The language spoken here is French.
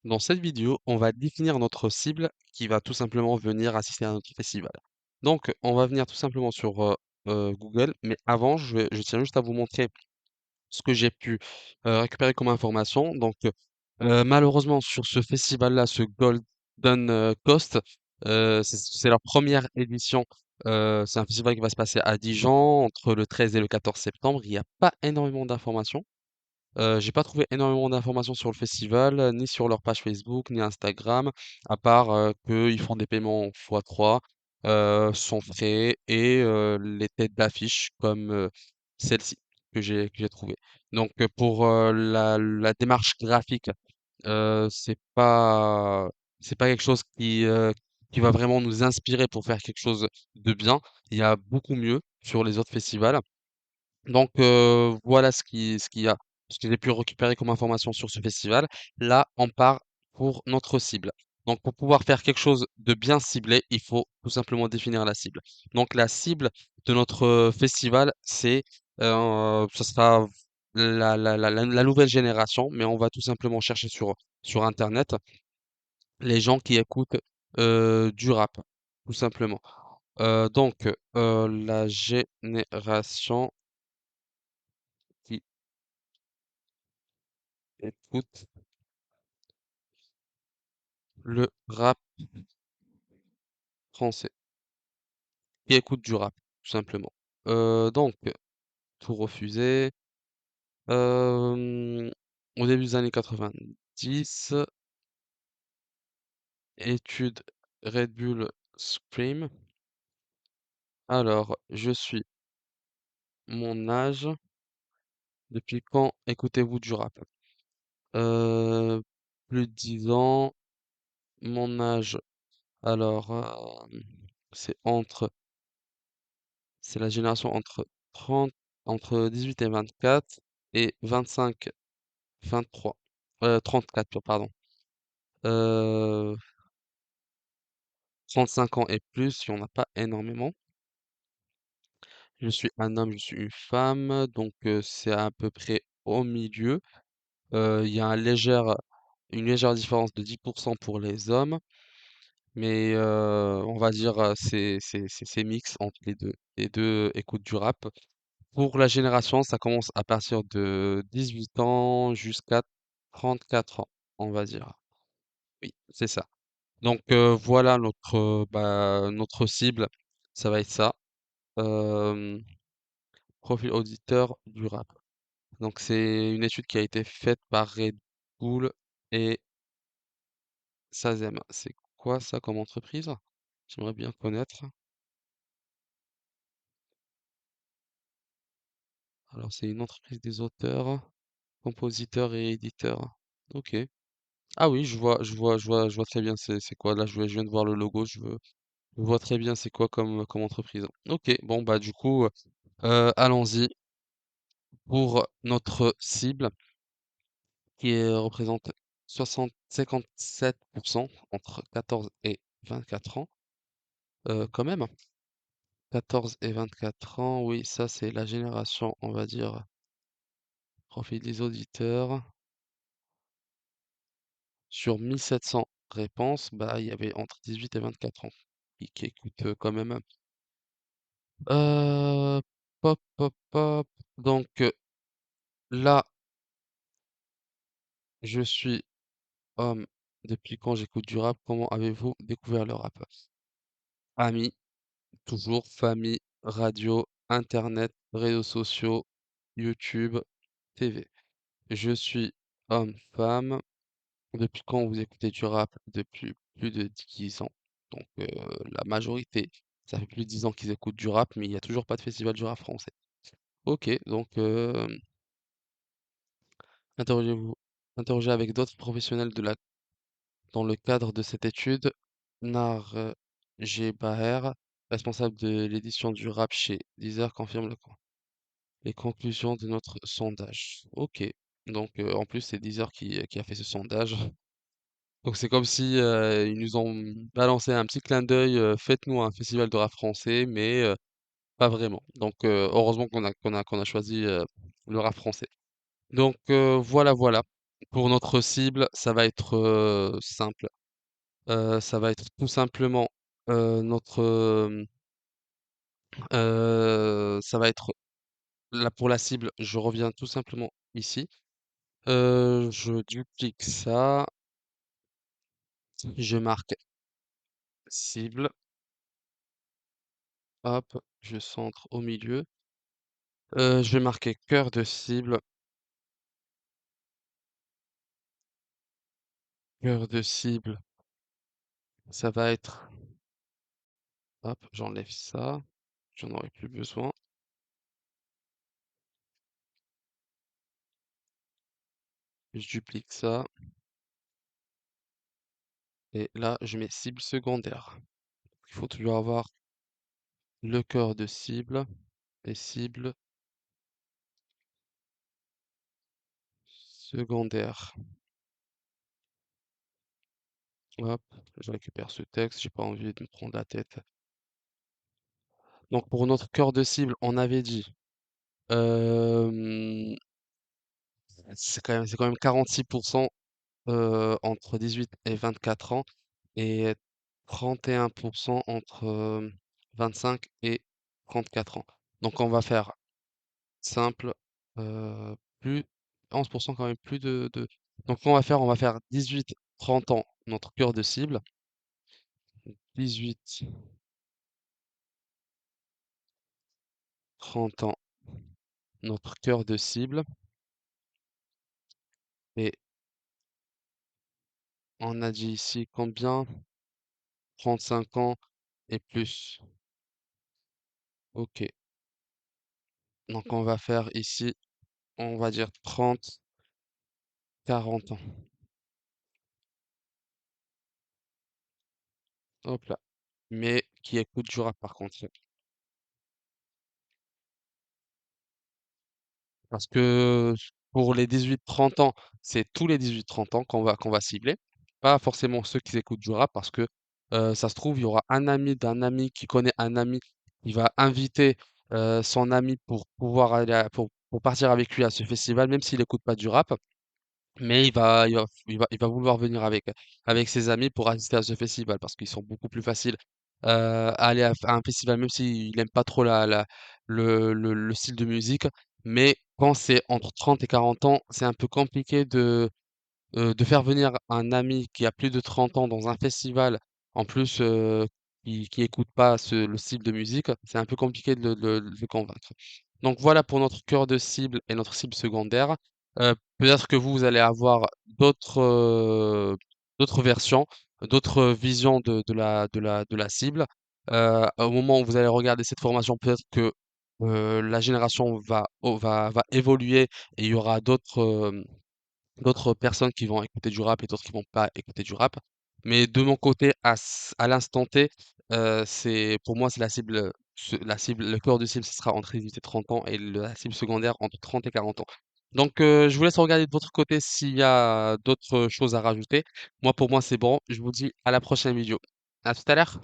Dans cette vidéo, on va définir notre cible qui va tout simplement venir assister à notre festival. Donc, on va venir tout simplement sur Google, mais avant, je tiens juste à vous montrer ce que j'ai pu récupérer comme information. Donc, malheureusement, sur ce festival-là, ce Golden Coast, c'est leur première édition. C'est un festival qui va se passer à Dijon entre le 13 et le 14 septembre. Il n'y a pas énormément d'informations. J'ai pas trouvé énormément d'informations sur le festival, ni sur leur page Facebook, ni Instagram, à part qu'ils font des paiements x3, sans frais et les têtes d'affiche comme celle-ci que j'ai trouvée. Donc pour la démarche graphique, c'est pas quelque chose qui va vraiment nous inspirer pour faire quelque chose de bien. Il y a beaucoup mieux sur les autres festivals. Donc voilà ce qu'il y a, ce que j'ai pu récupérer comme information sur ce festival. Là, on part pour notre cible. Donc pour pouvoir faire quelque chose de bien ciblé, il faut tout simplement définir la cible. Donc la cible de notre festival, ce sera la nouvelle génération, mais on va tout simplement chercher sur Internet les gens qui écoutent du rap, tout simplement. Donc la génération qui écoute le rap français, qui écoute du rap, tout simplement. Donc, tout refusé. Euh, Au début des années 90, étude Red Bull Scream. Alors, je suis mon âge. Depuis quand écoutez-vous du rap? Euh, Plus de 10 ans. Mon âge, alors, c'est entre, c'est la génération entre 30, entre 18 et 24 et 25 23, 34, pardon. Euh, 35 ans et plus, il n'y en a pas énormément. Je suis un homme, je suis une femme, donc c'est à peu près au milieu. Il y a une légère différence de 10% pour les hommes, mais on va dire c'est mix entre les deux. Les deux écoutent du rap. Pour la génération, ça commence à partir de 18 ans jusqu'à 34 ans, on va dire. Oui, c'est ça. Donc voilà notre cible, ça va être ça. Euh, Profil auditeur du rap. Donc c'est une étude qui a été faite par Red Bull et Sazem. C'est quoi ça comme entreprise? J'aimerais bien connaître. Alors c'est une entreprise des auteurs, compositeurs et éditeurs. Ok. Ah oui, je vois très bien c'est quoi. Là je viens de voir le logo, je vois très bien c'est quoi comme entreprise. Ok, bon bah du coup, allons-y pour notre cible représente 57% entre 14 et 24 ans. Quand même, 14 et 24 ans, oui, ça c'est la génération, on va dire, profil des auditeurs. Sur 1700 réponses, bah il y avait entre 18 et 24 ans qui écoutent quand même. Euh, Pop, pop, pop. Donc là, je suis homme. Depuis quand j'écoute du rap? Comment avez-vous découvert le rap? Amis, toujours famille, radio, internet, réseaux sociaux, YouTube, TV. Je suis homme, femme. Depuis quand vous écoutez du rap? Depuis plus de 10 ans. Donc la majorité, ça fait plus de 10 ans qu'ils écoutent du rap, mais il n'y a toujours pas de festival du rap français. Ok, donc interrogez-vous, interrogez avec d'autres professionnels dans le cadre de cette étude. Nar G. Baher, responsable de l'édition du rap chez Deezer, confirme les conclusions de notre sondage. Ok, donc en plus c'est Deezer qui a fait ce sondage. Donc c'est comme si ils nous ont balancé un petit clin d'œil, faites-nous un festival de rap français, mais pas vraiment. Donc heureusement qu'on a choisi le rap français. Donc voilà, voilà. Pour notre cible, ça va être simple. Ça va être tout simplement notre ça va être là pour la cible, je reviens tout simplement ici. Je duplique ça, je marque cible, hop, je centre au milieu. Je vais marquer cœur de cible, cœur de cible, ça va être, hop, j'enlève ça, j'en aurai plus besoin. Je duplique ça et là, je mets cible secondaire. Il faut toujours avoir le cœur de cible et cible secondaire. Hop, je récupère ce texte, j'ai pas envie de me prendre la tête. Donc pour notre cœur de cible, on avait dit, hem, c'est quand même 46 entre 18 et 24 ans et 31 entre 25 et 34 ans. Donc on va faire simple, plus 11 quand même, plus de donc on va faire 18-30 ans, notre cœur de cible. 18-30 ans, notre cœur de cible. Et on a dit ici combien? 35 ans et plus. OK. Donc on va faire ici, on va dire 30-40 ans. Hop là. Mais qui écoute du rap par contre. Parce que pour les 18-30 ans, c'est tous les 18-30 ans qu'on va cibler. Pas forcément ceux qui écoutent du rap parce que ça se trouve, il y aura un ami d'un ami qui connaît un ami. Il va inviter son ami pour pouvoir pour partir avec lui à ce festival, même s'il n'écoute pas du rap. Mais il va vouloir venir avec ses amis pour assister à ce festival parce qu'ils sont beaucoup plus faciles à aller à un festival, même s'il n'aime pas trop le style de musique. Mais quand c'est entre 30 et 40 ans, c'est un peu compliqué de faire venir un ami qui a plus de 30 ans dans un festival, en plus qui écoute pas le style de musique, c'est un peu compliqué de le convaincre. Donc voilà pour notre cœur de cible et notre cible secondaire. Peut-être que vous allez avoir d'autres versions, d'autres visions de la cible. Au moment où vous allez regarder cette formation, peut-être que la génération va évoluer et il y aura d'autres personnes qui vont écouter du rap et d'autres qui vont pas écouter du rap. Mais de mon côté, à l'instant T, c'est pour moi c'est la cible, le cœur de cible, ce sera entre 18 et 30 ans et la cible secondaire entre 30 et 40 ans. Donc je vous laisse regarder de votre côté s'il y a d'autres choses à rajouter. Moi pour moi c'est bon. Je vous dis à la prochaine vidéo. À tout à l'heure.